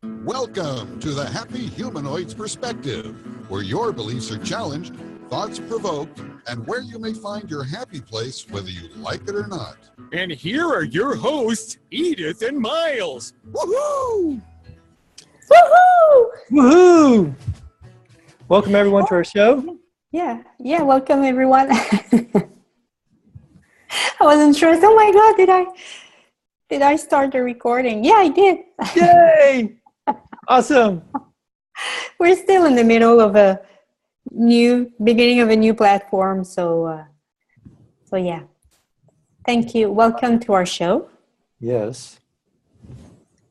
Welcome to the Happy Humanoids Perspective, where your beliefs are challenged, thoughts provoked, and where you may find your happy place whether you like it or not. And here are your hosts, Edith and Miles. Woohoo! Woohoo! Woohoo! Welcome everyone to our show. Yeah, welcome everyone. I wasn't sure. Oh my God, did I start the recording? Yeah, I did. Yay! Awesome. We're still in the middle of a beginning of a new platform. So yeah. Thank you. Welcome to our show. Yes.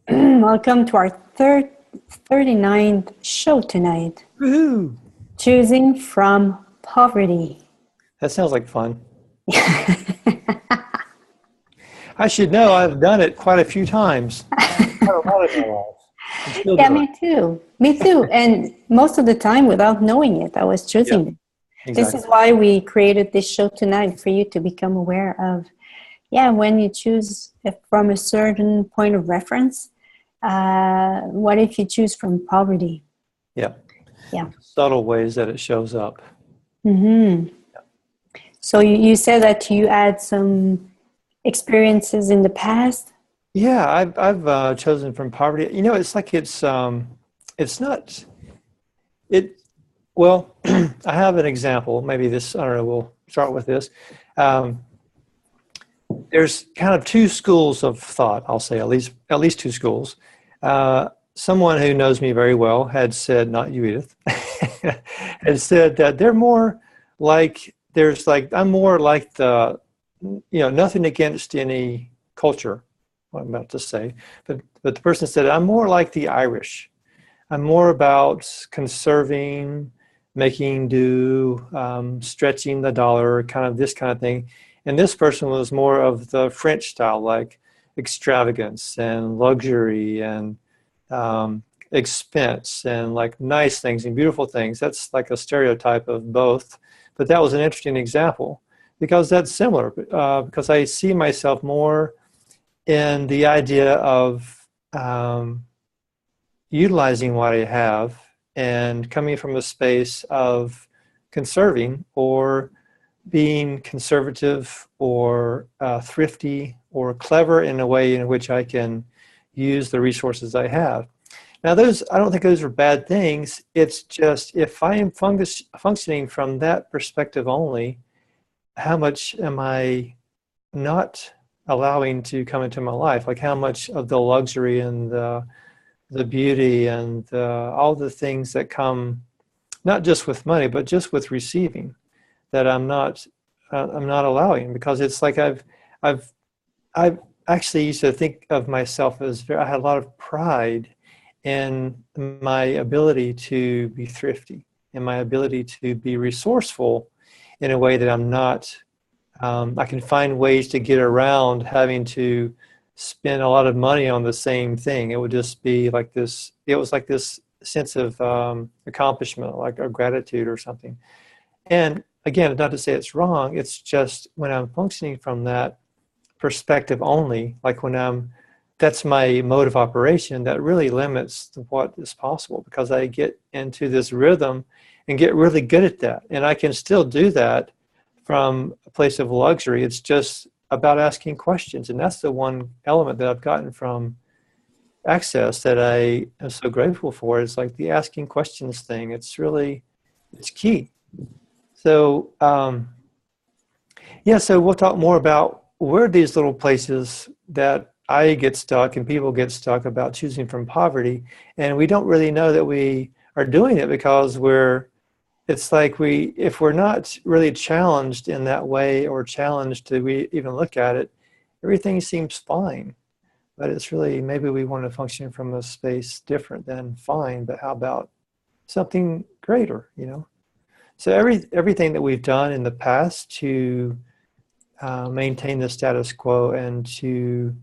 Welcome to our 39th show tonight. Woohoo! Choosing from poverty. That sounds like fun. I should know I've done it quite a few times. Yeah, me too. And most of the time without knowing it, I was choosing it. Exactly. This is why we created this show tonight, for you to become aware of, when you choose from a certain point of reference, what if you choose from poverty? Yeah. Yeah. Subtle ways that it shows up. Mm-hmm. Yeah. So you said that you had some experiences in the past. Yeah, I've chosen from poverty. You know, it's like it's not. Well, I have an example. Maybe this. I don't know. We'll start with this. There's kind of two schools of thought. I'll say at least two schools. Someone who knows me very well had said, not you, Edith, had said that they're more like, I'm more like the, nothing against any culture, what I'm about to say, but the person said, I'm more like the Irish. I'm more about conserving, making do, stretching the dollar, kind of this kind of thing. And this person was more of the French style, like extravagance and luxury and expense and like nice things and beautiful things. That's like a stereotype of both. But that was an interesting example because that's similar, because I see myself more in the idea of utilizing what I have and coming from a space of conserving or being conservative or thrifty or clever in a way in which I can use the resources I have. Now I don't think those are bad things. It's just, if I am functioning from that perspective only, how much am I not allowing to come into my life? Like how much of the luxury and the beauty and all the things that come, not just with money, but just with receiving, that I'm not allowing, because it's like I've actually used to think of myself as I had a lot of pride in my ability to be thrifty and my ability to be resourceful in a way that I'm not. I can find ways to get around having to spend a lot of money on the same thing. It would just be like this. It was like this sense of accomplishment, like a gratitude or something. And again, not to say it's wrong. It's just when I'm functioning from that perspective only, like that's my mode of operation, that really limits what is possible, because I get into this rhythm and get really good at that. And I can still do that from a place of luxury. It's just about asking questions. And that's the one element that I've gotten from Access that I am so grateful for. It's like the asking questions thing. It's key. So, so we'll talk more about where these little places that I get stuck and people get stuck about choosing from poverty. And we don't really know that we are doing it because if we're not really challenged in that way or challenged to even look at it, everything seems fine. But it's really, maybe we want to function from a space different than fine, but how about something greater, So everything that we've done in the past to maintain the status quo and to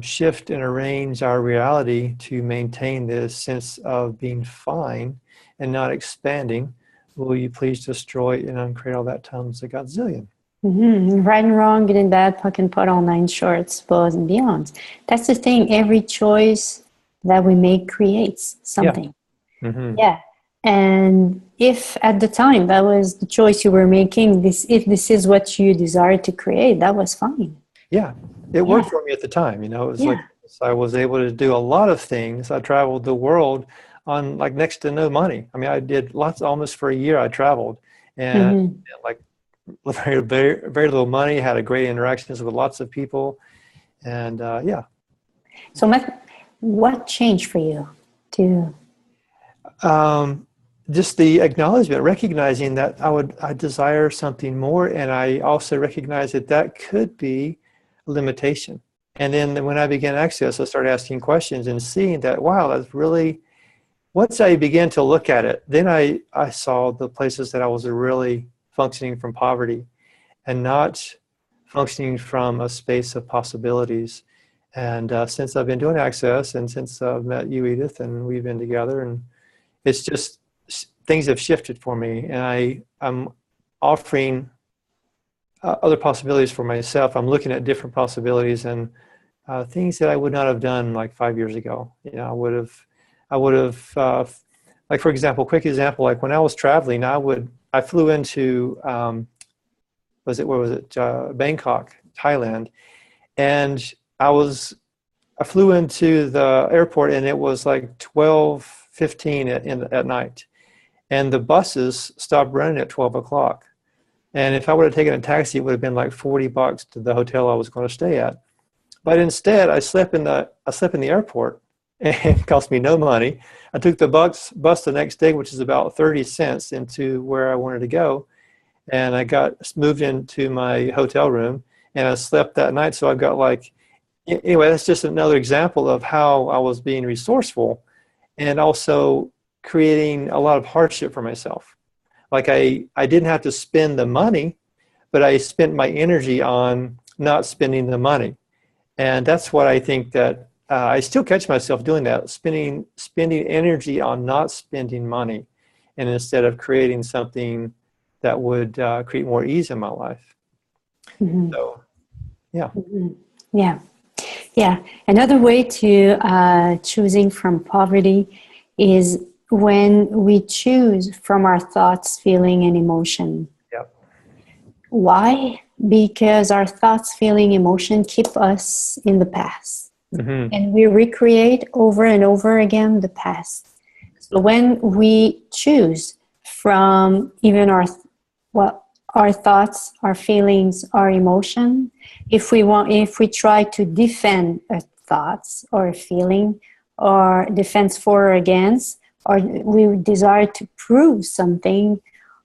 shift and arrange our reality to maintain this sense of being fine and not expanding, will you please destroy and uncreate all that times a godzillion? Mm-hmm. Right and wrong, good and bad, puck and putt, all nine shorts, bows and beyonds. That's the thing. Every choice that we make creates something. Yeah. And if at the time that was the choice you were making, if this is what you desired to create, that was fine. Yeah, it worked for me at the time. It was like I was able to do a lot of things. I traveled the world on like next to no money. I mean, I did lots, almost for a year I traveled, and like very, very, very little money, had a great interactions with lots of people, and yeah. So what changed for you to? Just the acknowledgement, recognizing that I desire something more, and I also recognize that that could be a limitation. And then when I began Access, I started asking questions and seeing that, wow, that's really, once I began to look at it, then I saw the places that I was really functioning from poverty and not functioning from a space of possibilities. And since I've been doing Access, and since I've met you, Edith, and we've been together, and it's just, things have shifted for me, and I'm offering other possibilities for myself. I'm looking at different possibilities and things that I would not have done like 5 years ago. I would have, like, for example, quick example, like when I was traveling, I flew into, Bangkok, Thailand, and I flew into the airport, and it was like 12:15 at night, and the buses stopped running at 12 o'clock. And if I would have taken a taxi, it would have been like $40 to the hotel I was going to stay at. But instead, I slept in the airport, and it cost me no money. I took the bus the next day, which is about 30 cents, into where I wanted to go, and I got moved into my hotel room, and I slept that night. So I've got like, anyway, that's just another example of how I was being resourceful and also creating a lot of hardship for myself. Like I didn't have to spend the money, but I spent my energy on not spending the money. And that's what I think that I still catch myself doing that, spending energy on not spending money, and instead of creating something that would create more ease in my life. So, yeah. Yeah. Another way to choosing from poverty is when we choose from our thoughts, feeling, and emotion. Yep. Why? Because our thoughts, feeling, emotion keep us in the past. And we recreate over and over again the past. So when we choose from even our thoughts, our feelings, our emotion, if we try to defend our thoughts or a feeling, or defense for or against, or we desire to prove something,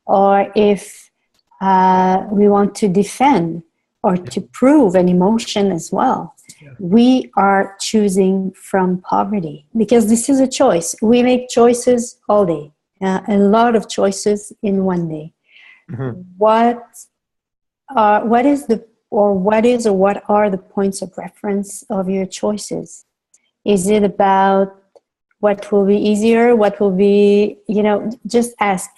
or if we want to defend or to prove an emotion as well, we are choosing from poverty, because this is a choice. We make choices all day, a lot of choices in one day. What are the points of reference of your choices? Is it about what will be easier? What will be, just ask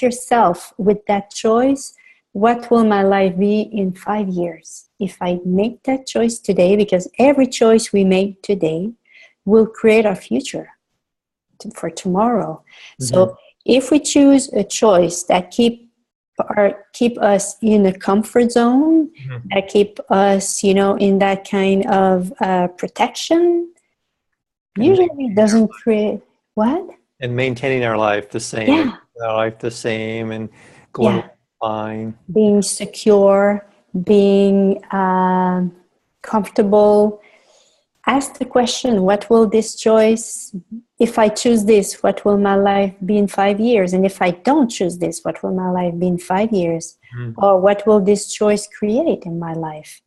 yourself with that choice, what will my life be in 5 years? If I make that choice today, because every choice we make today will create our future for tomorrow. So if we choose a choice that keep us in a comfort zone, that keep us, in that kind of protection, usually doesn't create what? And maintaining our life the same, and going fine. Being secure, being comfortable. Ask the question, what will this choice, if I choose this, what will my life be in 5 years? And if I don't choose this, what will my life be in 5 years? Or what will this choice create in my life?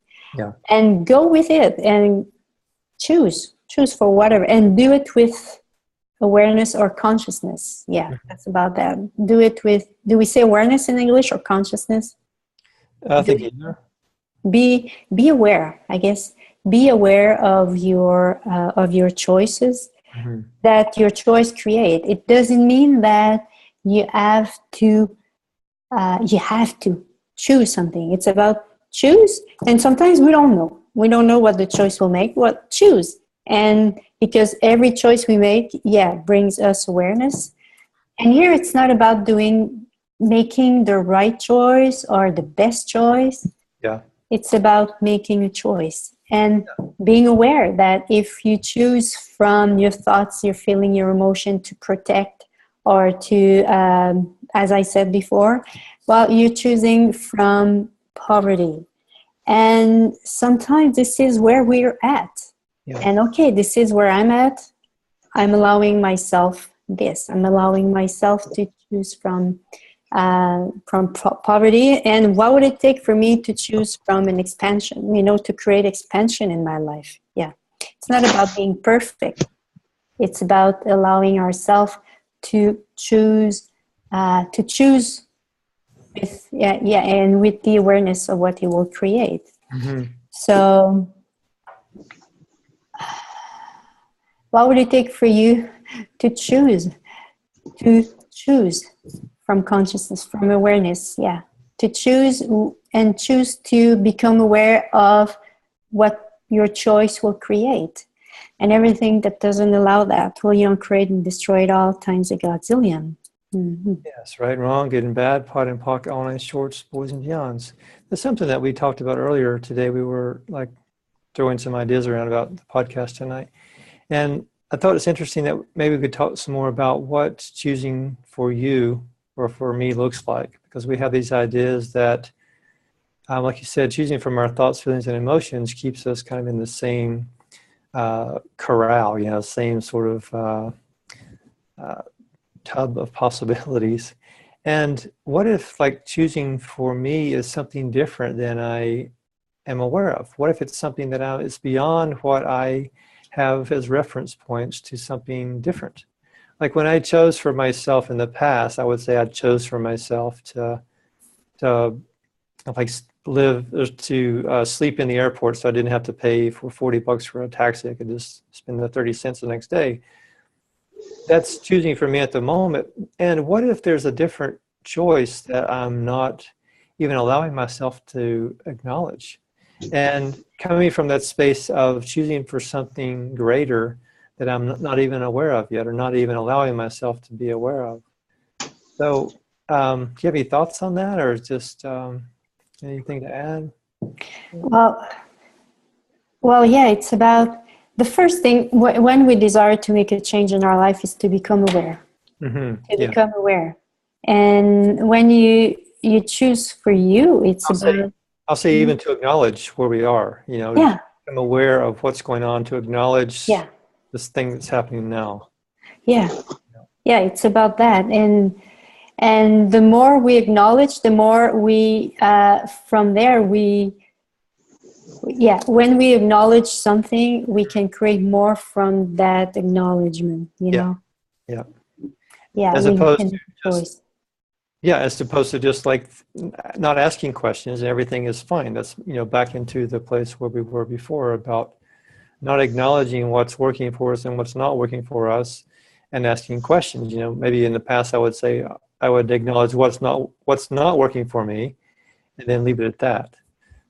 And go with it and choose for whatever, and do it with awareness or consciousness. That's about that. Do we say awareness in English or consciousness? I think either. Be aware, I guess. Be aware of your choices that your choice create. It doesn't mean that you have to choose something. It's about choose, and sometimes we don't know what the choice will make. Choose, and because every choice we make, brings us awareness. And here it's not about making the right choice or the best choice. Yeah. It's about making a choice and being aware that if you choose from your thoughts, your feeling, your emotion to protect or to, as I said before, well, you're choosing from poverty. And sometimes this is where we're at. Yeah. And okay, this is where I'm at. I'm allowing myself this. I'm allowing myself to choose from poverty. And what would it take for me to choose from an expansion, to create expansion in my life? Yeah. It's not about being perfect. It's about allowing ourselves to choose with, and with the awareness of what it will create. Mm-hmm. So what would it take for you to choose from consciousness, from awareness? Yeah. To choose to become aware of what your choice will create. And everything that doesn't allow that will, create and destroy it all times a godzillion. Mm-hmm. Yes, right and wrong, good and bad, pot and pock, all nice shorts, boys and beyonds. That's something that we talked about earlier today. We were like throwing some ideas around about the podcast tonight. And I thought it's interesting that maybe we could talk some more about what choosing for you or for me looks like, because we have these ideas that, like you said, choosing from our thoughts, feelings, and emotions keeps us kind of in the same corral, same sort of tub of possibilities. And what if like choosing for me is something different than I am aware of? What if it's something that is beyond what I have as reference points to something different? Like when I chose for myself in the past, I would say I chose for myself to like sleep in the airport, so I didn't have to pay for $40 for a taxi. I could just spend the 30 cents the next day. That's choosing for me at the moment. And what if there's a different choice that I'm not even allowing myself to acknowledge? And coming from that space of choosing for something greater that I'm not even aware of yet, or not even allowing myself to be aware of. So do you have any thoughts on that, or just anything to add? Well, yeah, it's about the first thing when we desire to make a change in our life is to become aware. Mm-hmm. Become aware. And when you choose for you, I'll say even to acknowledge where we are, I'm aware of what's going on, to acknowledge this thing that's happening now. Yeah, it's about that. And the more we acknowledge, the more we, from there, when we acknowledge something, we can create more from that acknowledgement, know? Yeah. Yeah, as opposed to just like not asking questions and everything is fine. That's, back into the place where we were before about not acknowledging what's working for us and what's not working for us, and asking questions. Maybe in the past I would say I would acknowledge what's not working for me, and then leave it at that.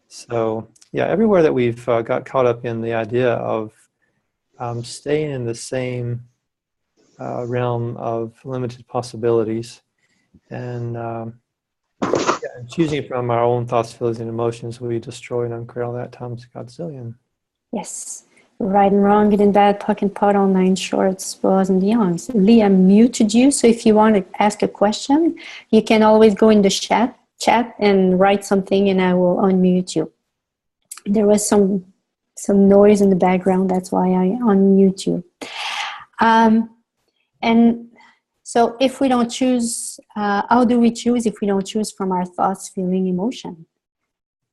So everywhere that we've got caught up in the idea of staying in the same realm of limited possibilities, and choosing from our own thoughts, feelings, and emotions, we destroy and uncreate all that times a godzillion. Yes. Right and wrong, good and bad, puck and pot, all nine shorts, boys and beyonds. Lee, I muted you, so if you want to ask a question, you can always go in the chat and write something, and I will unmute you. There was some noise in the background, that's why I unmute you. And so if we don't choose, how do we choose if we don't choose from our thoughts, feeling, emotion?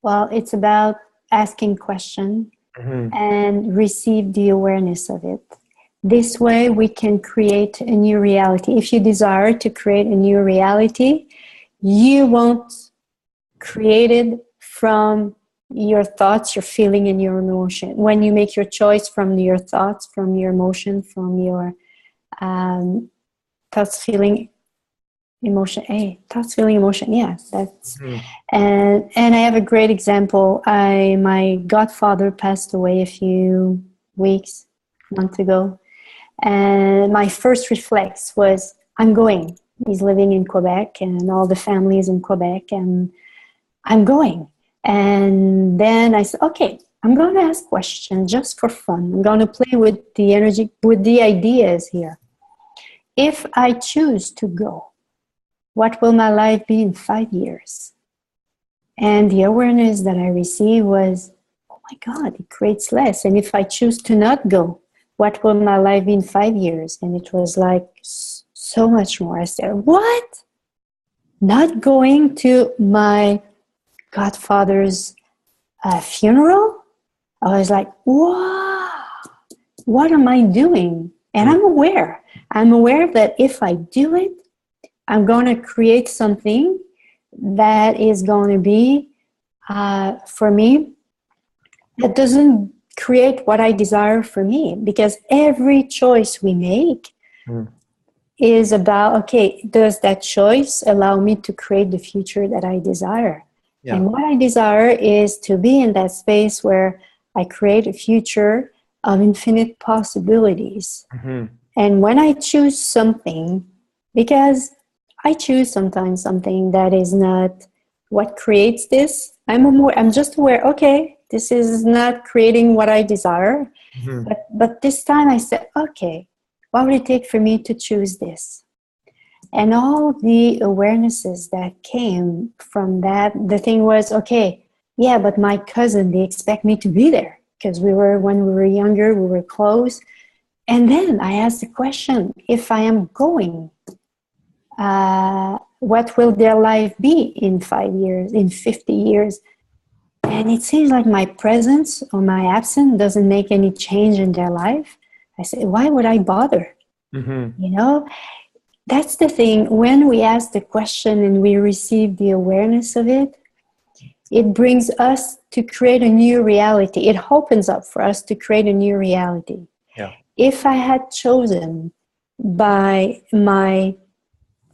Well, it's about asking questions and receive the awareness of it. This way we can create a new reality. If you desire to create a new reality, you won't create it from your thoughts, your feeling, and your emotion. When you make your choice from your thoughts, from your emotion, from your thoughts, feeling, emotion. Thoughts, feeling, emotion. Yeah, that's and I have a great example. My godfather passed away a few weeks months ago. And my first reflex was, I'm going. He's living in Quebec and all the family is in Quebec and I'm going. And then I said, okay, I'm going to ask questions just for fun. I'm going to play with the energy, with the ideas here. If I choose to go, what will my life be in 5 years? And the awareness that I received was, oh my God, it creates less. And if I choose to not go, what will my life be in 5 years? And it was like so much more. I said, what? Not going to my godfather's funeral? I was like, wow, what am I doing? And I'm aware. I'm aware that if I do it, I'm going to create something that is going to be, for me, that doesn't create what I desire for me. Because every choice we make is about, okay, does that choice allow me to create the future that I desire? Yeah. And what I desire is to be in that space where I create a future of infinite possibilities. And when I choose something, because I choose sometimes something that is not what creates this, I'm just aware, okay, this is not creating what I desire. But this time I said, okay, what would it take for me to choose this? And all the awarenesses that came from that, the thing was, okay, yeah, but my cousin, they expect me to be there because when we were younger, we were close. And then I asked the question, if I am going, what will their life be in 5 years, in 50 years? And it seems like my presence or my absence doesn't make any change in their life. I said, why would I bother? You know, that's the thing. When we ask the question and we receive the awareness of it, it brings us to create a new reality. It opens up for us to create a new reality. Yeah. If I had chosen by my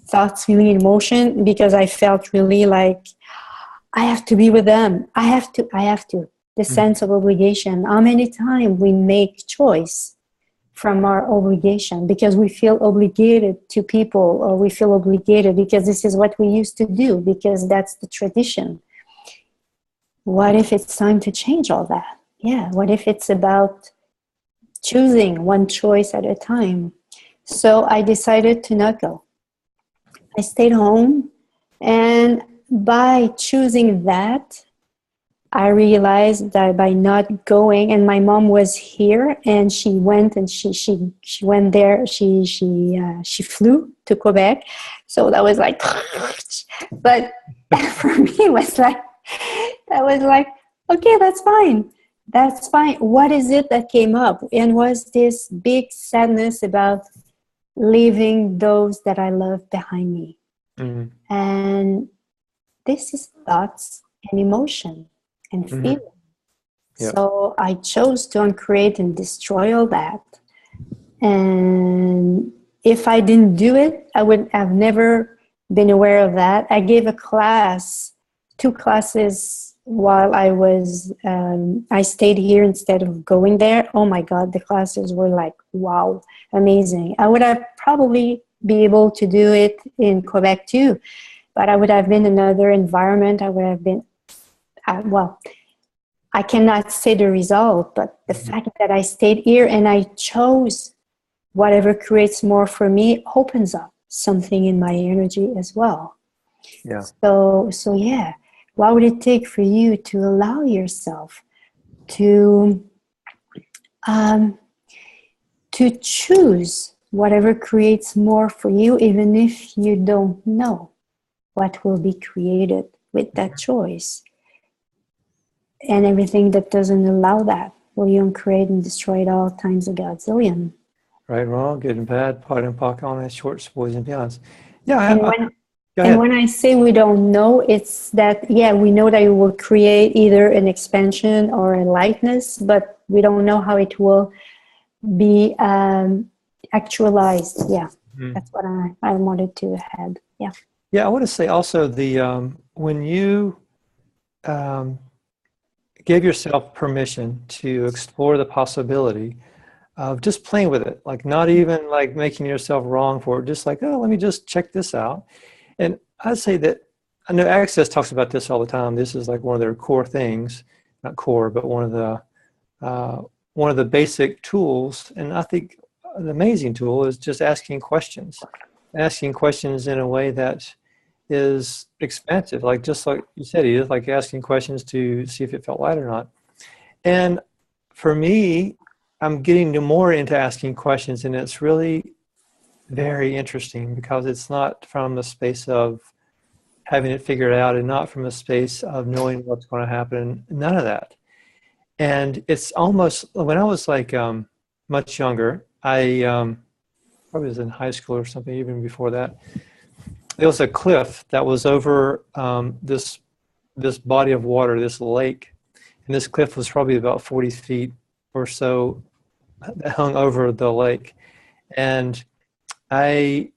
thoughts, feeling, and emotion, because I felt really like I have to be with them. I have to. The sense of obligation. How many times we make choice from our obligation because we feel obligated to people, or we feel obligated because this is what we used to do, because that's the tradition. What if it's time to change all that? Yeah. What if it's about choosing one choice at a time? So I decided to not go. I stayed home, and by choosing that, I realized that by not going, and my mom was here, and she went and she went there. She flew to Quebec, so that was like, but for me it was like, okay, that's fine. That's fine. What is it that came up? And was this big sadness about leaving those that I love behind me. And this is thoughts and emotion and feeling. Yep. So I chose to uncreate and destroy all that. And if I didn't do it, I would have never been aware of that. I gave a class, 2 classes while I was, I stayed here instead of going there. Oh my God, the classes were like, wow, amazing. I would have probably be able to do it in Quebec too, but I would have been in another environment. I would have been, well, I cannot say the result, but the fact that I stayed here and I chose whatever creates more for me opens up something in my energy as well. Yeah. So yeah, what would it take for you to allow yourself to choose whatever creates more for you, even if you don't know what will be created with that choice? And everything that doesn't allow that, will you uncreate and destroy it all times a godzillion? Right, wrong, good and bad, pot and pock on that, shorts, boys and beyonds. Yeah, and when I say we don't know, it's that, yeah, we know that it will create either an expansion or a lightness, but we don't know how it will be actualized. Yeah, that's what I wanted to add. Yeah. Yeah, I want to say also when you give yourself permission to explore the possibility of just playing with it, like not even like making yourself wrong for it, just like, oh, let me just check this out. And I'd say that, I know Access talks about this all the time. This is like one of their core things, not core, but one of the basic tools. And I think an amazing tool is just asking questions in a way that is expansive, like just like you said, Edith, like asking questions to see if it felt light or not. And for me, I'm getting more into asking questions, and it's really very interesting because it's not from the space of having it figured out and not from a space of knowing what's going to happen, none of that. And it's almost, when I was like much younger, I probably was in high school or something, even before that, there was a cliff that was over this body of water, this lake, and this cliff was probably about 40 feet or so that hung over the lake. And I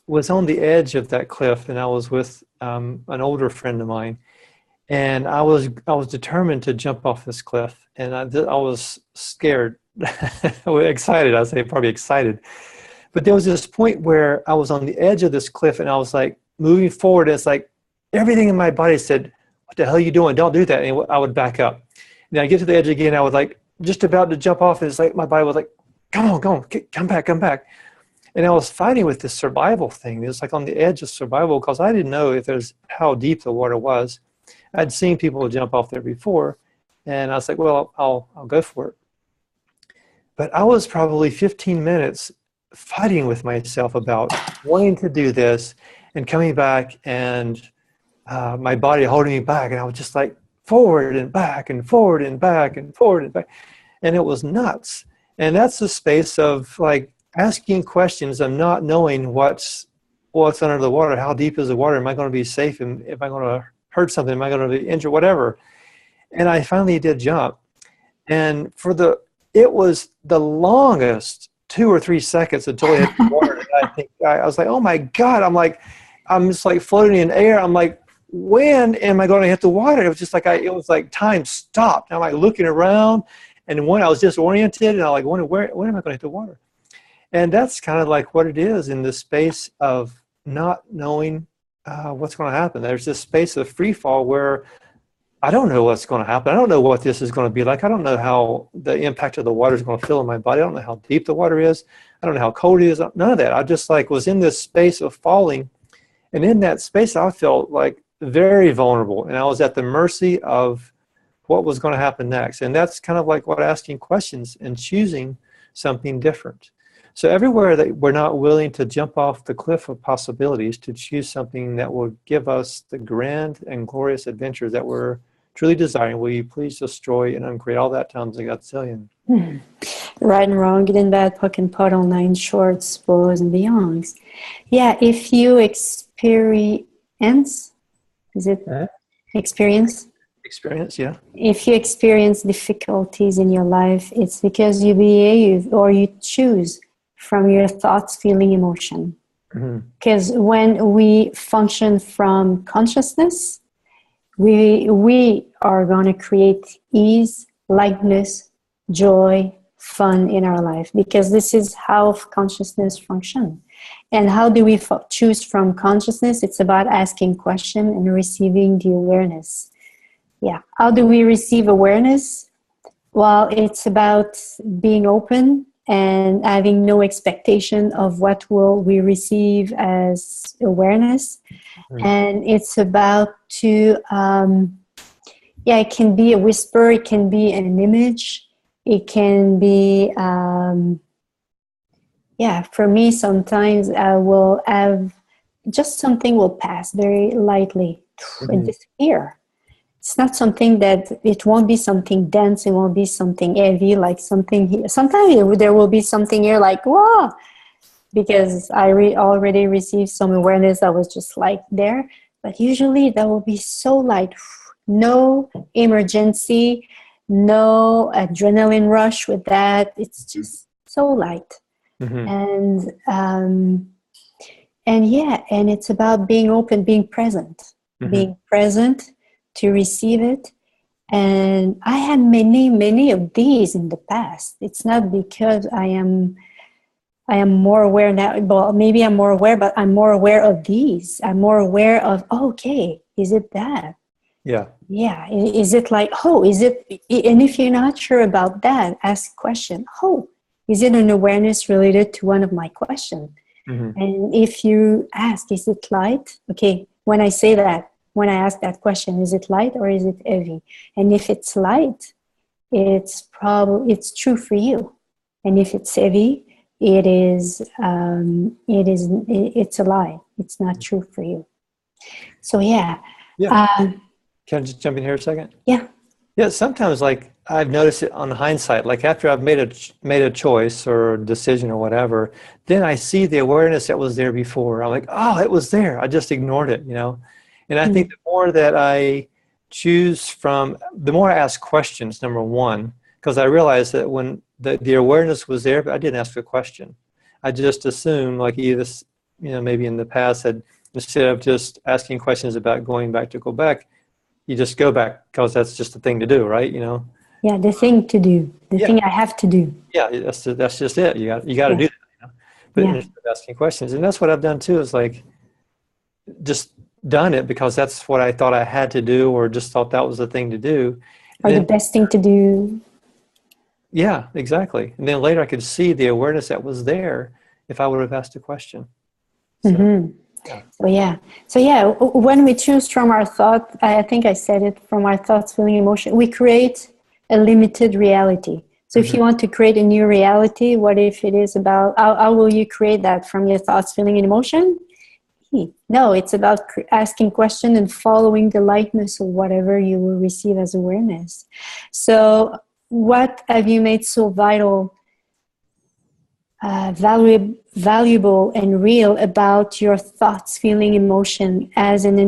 was on the edge of that cliff, and I was with an older friend of mine, and I was determined to jump off this cliff, and I was scared, excited. I'd say probably excited, but there was this point where I was on the edge of this cliff, and I was like moving forward. And it's like everything in my body said, "What the hell are you doing? Don't do that!" And I would back up. And I get to the edge again. I was like just about to jump off, and it's like my body was like, "Come on, come back." And I was fighting with this survival thing. It was like on the edge of survival because I didn't know if there's how deep the water was. I'd seen people jump off there before, and I was like, well, I'll go for it. But I was probably 15 minutes fighting with myself about wanting to do this and coming back, and my body holding me back. And I was just like forward and back and forward and back and forward and back. And it was nuts. And that's the space of like asking questions of not knowing what's under the water. How deep is the water? Am I going to be safe? Am I going to hurt something? Am I going to be injured? Whatever. And I finally did jump. And it was the longest 2 or 3 seconds until I hit the water. And I think I was like, oh my God. I'm just like floating in air. I'm like, when am I going to hit the water? It was just like, it was like time stopped. I'm like looking around, and when I was disoriented, and I like wondered, when am I going to hit the water? And that's kind of like what it is in the space of not knowing what's going to happen. There's this space of free fall where I don't know what's going to happen. I don't know what this is going to be like. I don't know how the impact of the water is going to feel in my body. I don't know how deep the water is. I don't know how cold it is. None of that. I just like was in this space of falling. And in that space, I felt like very vulnerable. And I was at the mercy of what was going to happen next. And that's kind of like what asking questions and choosing something different. So everywhere that we're not willing to jump off the cliff of possibilities to choose something that will give us the grand and glorious adventures that we're truly desiring, will you please destroy and uncreate all that times a gazillion? Right and wrong, good and bad, puck and puddle, nine shorts, bows and beyonds. Yeah, if you experience, is it experience? Experience, yeah. If you experience difficulties in your life, it's because you behave or you choose from your thoughts, feeling, emotion. Because when we function from consciousness, we are going to create ease, lightness, joy, fun in our life, because this is how consciousness functions. And how do we choose from consciousness? It's about asking questions and receiving the awareness. Yeah. How do we receive awareness? Well, it's about being open and having no expectation of what will we receive as awareness. And it's about it can be a whisper, it can be an image, it can be, for me, sometimes I will have just something will pass very lightly and disappear. It's not something that, it won't be something dense, it won't be something heavy, like something here. Sometimes there will be something here like, wow, because I already received some awareness that was just like there. But usually that will be so light, no emergency, no adrenaline rush with that. It's just so light. And it's about being open, being present to receive it, And I had many of these in the past. It's not because I am more aware now. Well, maybe I'm more aware, but I'm more aware of these. I'm more aware of, oh, okay, is it that? Yeah. Yeah. Is it like, oh, is it, and if you're not sure about that, ask a question. Oh, is it an awareness related to one of my questions? Mm-hmm. And if you ask, is it light? Okay, when I say that, when I ask that question, is it light or is it heavy? And if it's light, it's true for you. And if it's heavy, it's a lie. It's not true for you. So yeah. Yeah. Can I just jump in here a second? Yeah. Yeah. Sometimes, like, I've noticed it on hindsight. Like, after I've made a choice or a decision or whatever, then I see the awareness that was there before. I'm like, oh, it was there. I just ignored it, you know. And I think the more that I choose from, the more I ask questions. Number one, because I realized that when the awareness was there, but I didn't ask a question. I just assumed, like, maybe in the past, that instead of just asking questions about going back to Quebec, you just go back because that's just the thing to do, right? You know. Yeah, the thing to do, the thing I have to do. Yeah, that's just it. You got to do that. You know? But instead of asking questions, and that's what I've done too. Is like just done it because that's what I thought I had to do, or just thought that was the thing to do, or the best thing to do. Yeah, exactly. And then later I could see the awareness that was there if I would have asked a question. So, So yeah, when we choose from our thought, I think I said it, from our thoughts, feeling, emotion, we create a limited reality. So if you want to create a new reality, what if it is about, how will you create that from your thoughts, feeling, and emotion? No, it's about asking questions and following the lightness of whatever you will receive as awareness. So what have you made so vital, valuable and real about your thoughts, feeling, emotion as an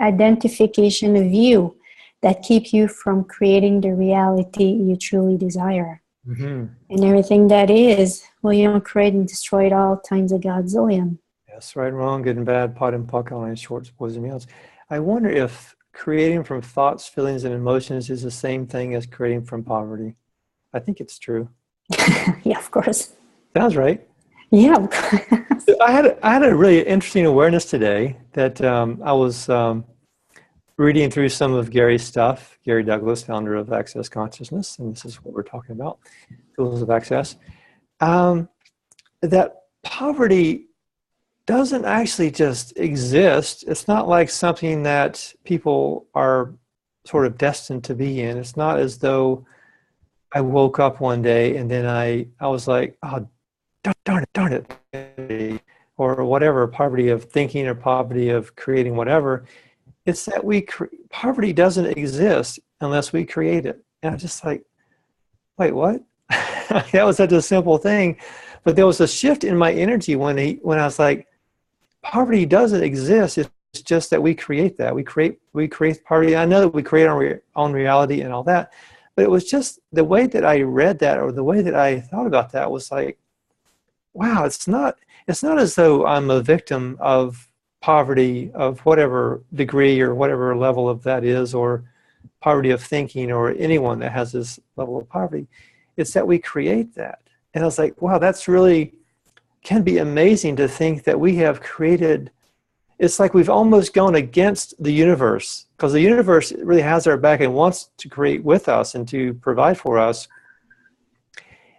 identification of you that keep you from creating the reality you truly desire? And everything that is, well, you don't create and destroy it all times a godzillion. Yes, right and wrong, good and bad, pot and puck, online shorts, boys and meals. I wonder if creating from thoughts, feelings, and emotions is the same thing as creating from poverty. I think it's true. Yeah, of course. Sounds right. Yeah. I had a really interesting awareness today that I was reading through some of Gary's stuff. Gary Douglas, founder of Access Consciousness, and this is what we're talking about, tools of access. That poverty doesn't actually just exist. It's not like something that people are sort of destined to be in. It's not as though I woke up one day and then I was like, oh, darn it, or whatever, poverty of thinking or poverty of creating whatever. It's that poverty doesn't exist unless we create it. And I'm just like, wait, what? That was such a simple thing. But there was a shift in my energy when I was like, poverty doesn't exist. It's just that we create that. We create poverty. I know that we create our own reality and all that. But it was just the way that I read that, or the way that I thought about that, was like, wow, it's not as though I'm a victim of poverty of whatever degree or whatever level of that is, or poverty of thinking, or anyone that has this level of poverty. It's that we create that. And I was like, wow, that's really can be amazing to think that we have created. It's like we've almost gone against the universe, because the universe really has our back and wants to create with us and to provide for us.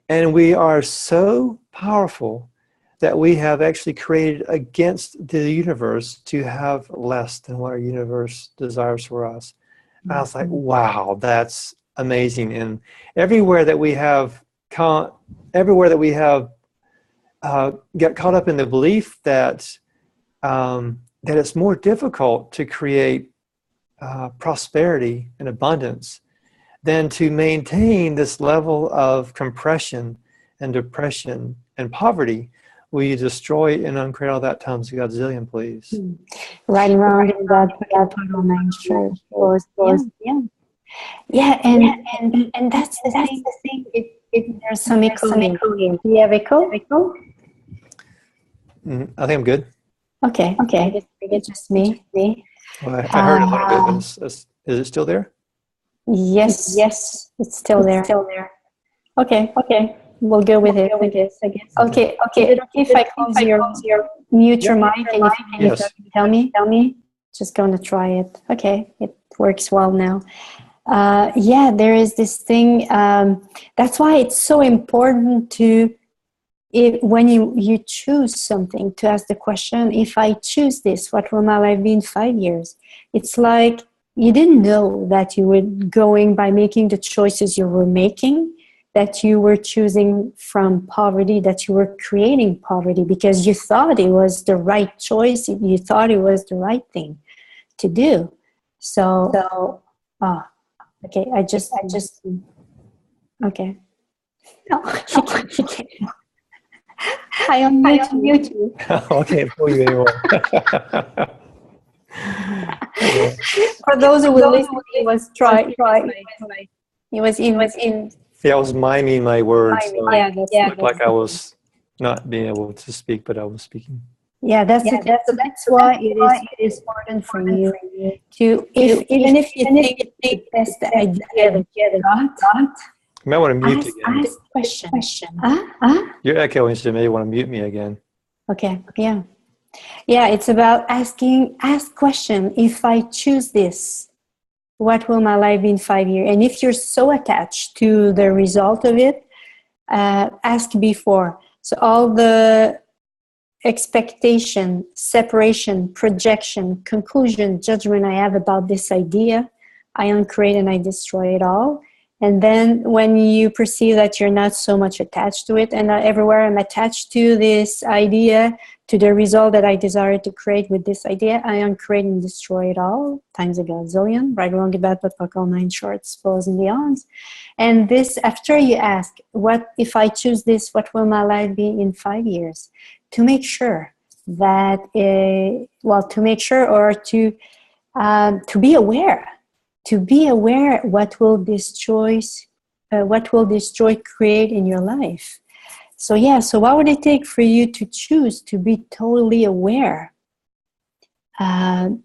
And we are so powerful that we have actually created against the universe to have less than what our universe desires for us. And I was like, wow, that's amazing. And everywhere that we have got caught up in the belief that that it's more difficult to create prosperity and abundance than to maintain this level of compression and depression and poverty. Will you destroy and uncreate all that times a godzillion, please? Right and wrong, and that online show. Yeah, and that's the thing. There's some echo. Do you have echo? I think I'm good. Okay. I guess it's just me. Well, I heard a little bit, but is it still there? Yes, yes, it's still there. Okay, okay, we'll go with it. I guess. Okay, okay. Is it okay if I close your mute your mic and if Yes. you tell me? Just gonna try it. Okay, it works well now. Yeah, there is this thing. That's why it's so important to, when you choose something, to ask the question, if I choose this, what will my life be in 5 years? It's like you didn't know that you were going, by making the choices you were making, that you were choosing from poverty, that you were creating poverty because you thought it was the right choice, you thought it was the right thing to do. So okay, I just okay. No, you can't. I unmute you. I can't fool you anymore. For those who will listen, he was trying. He was in. Yeah, I was miming my words. So Yeah, it looked like I was not being able to speak, but I was speaking. Yeah, that's why it is important for you to, even if you think it's the best idea that you got, You might want to mute again. ask question. You're echoing, so you may want to mute me again. Okay, yeah. Yeah, it's about ask question. If I choose this, what will my life be in 5 years? And if you're so attached to the result of it, ask before. So all the expectation, separation, projection, conclusion, judgment I have about this idea, I uncreate and I destroy it all. And then when you perceive that you're not so much attached to it, and everywhere I'm attached to this idea, to the result that I desire to create with this idea, I uncreate and destroy it all, times a gazillion, right, wrong, about what I call 9 shorts, pros and beyonds. And this, after you ask, what if I choose this, what will my life be in 5 years? To make sure that, to make sure, or to be aware. To be aware what will this choice, create in your life. So yeah, so what would it take for you to choose to be totally aware? To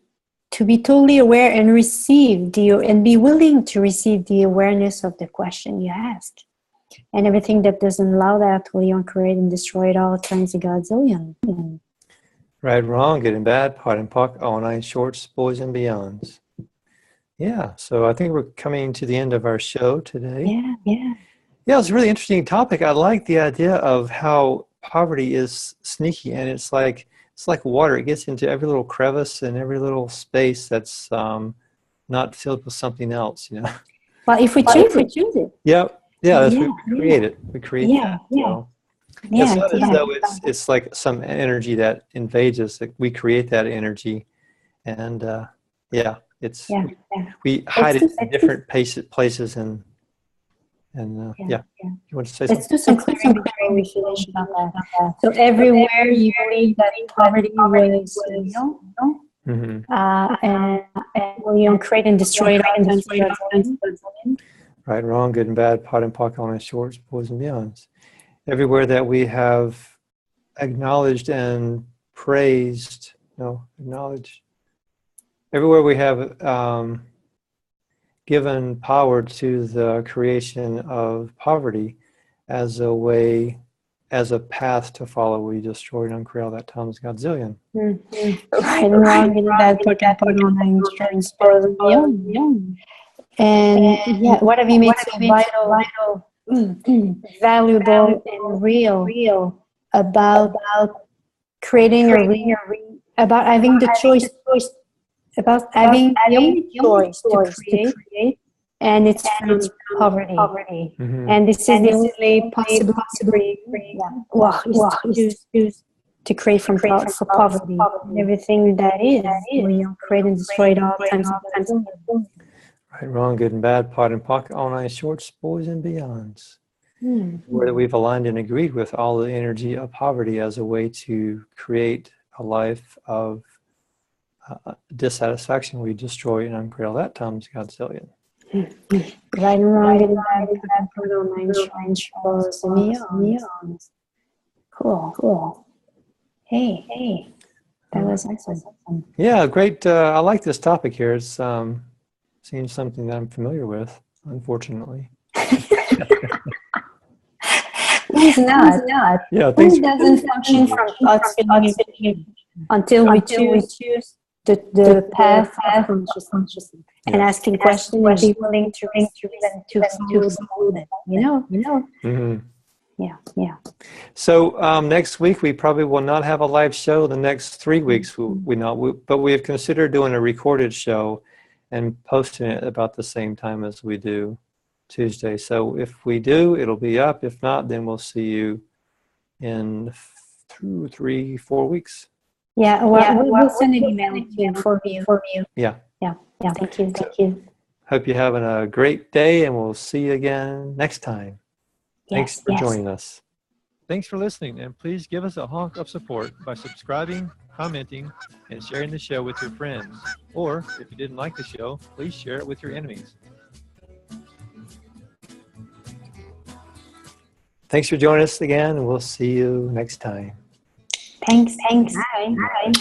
be totally aware and and be willing to receive the awareness of the question you ask. And everything that doesn't allow that will you create and destroy it all times a godzillion. Right, wrong, good and bad, pot and pock, all 9 shorts, boys and beyonds. Yeah, so I think we're coming to the end of our show today. Yeah, it's a really interesting topic. I like the idea of how poverty is sneaky, and it's like water. It gets into every little crevice and every little space that's not filled with something else, you know. Well, if we choose it. Yeah, we create it. We create that. So. Yeah, it's not as though it's like some energy that invades us. Like we create that energy, and we hide it in different places and You want to say Let's something? do some clarification on that. So everywhere you believe that poverty was real, and will you create and destroy it all? Right, wrong, good and bad, pot and pock, on shorts, boys and beyonds. Everywhere that we have acknowledged and praised, everywhere we have given power to the creation of poverty as a way, as a path to follow, we destroy and uncreate all that times Godzillion. Right, wrong, good and bad, pot and pock, on shorts, boys and beyond. And what have you made so vital, valuable, and real about creating about having the choice, about having the only choice to create, and it's from poverty. And this is the only possibility to create for poverty. And everything that is, we create and destroy it all times. Right, wrong, good and bad, pot and pock, all 9 shorts, boys and beyonds. Where we've aligned and agreed with all the energy of poverty as a way to create a life of dissatisfaction, we destroy and uncreate all that times Godzillion. Right and wrong, good and bad, pot on 9 shorts, boys and beyonds. Cool. Hey, that was excellent. Yeah, great. I like this topic here. It's seems something that I'm familiar with, unfortunately. Who's not? Yeah, Who thanks. doesn't function from thoughts, feelings, until we choose the path of consciousness and asking questions and be willing to receive and to follow them, you know? Mm-hmm. Yeah. So next week we probably will not have a live show. The next 3 weeks but we have considered doing a recorded show and posting it about the same time as we do Tuesday. So if we do, it'll be up. If not, then we'll see you in 2, 3, 4 weeks. Yeah, well, we'll send an email for you. Yeah. Thank you. Hope you're having a great day, and we'll see you again next time. Thanks for joining us. Thanks for listening, and please give us a honk of support by subscribing, commenting, and sharing the show with your friends. Or, if you didn't like the show, please share it with your enemies. Thanks for joining us again, and we'll see you next time. Thanks. Bye.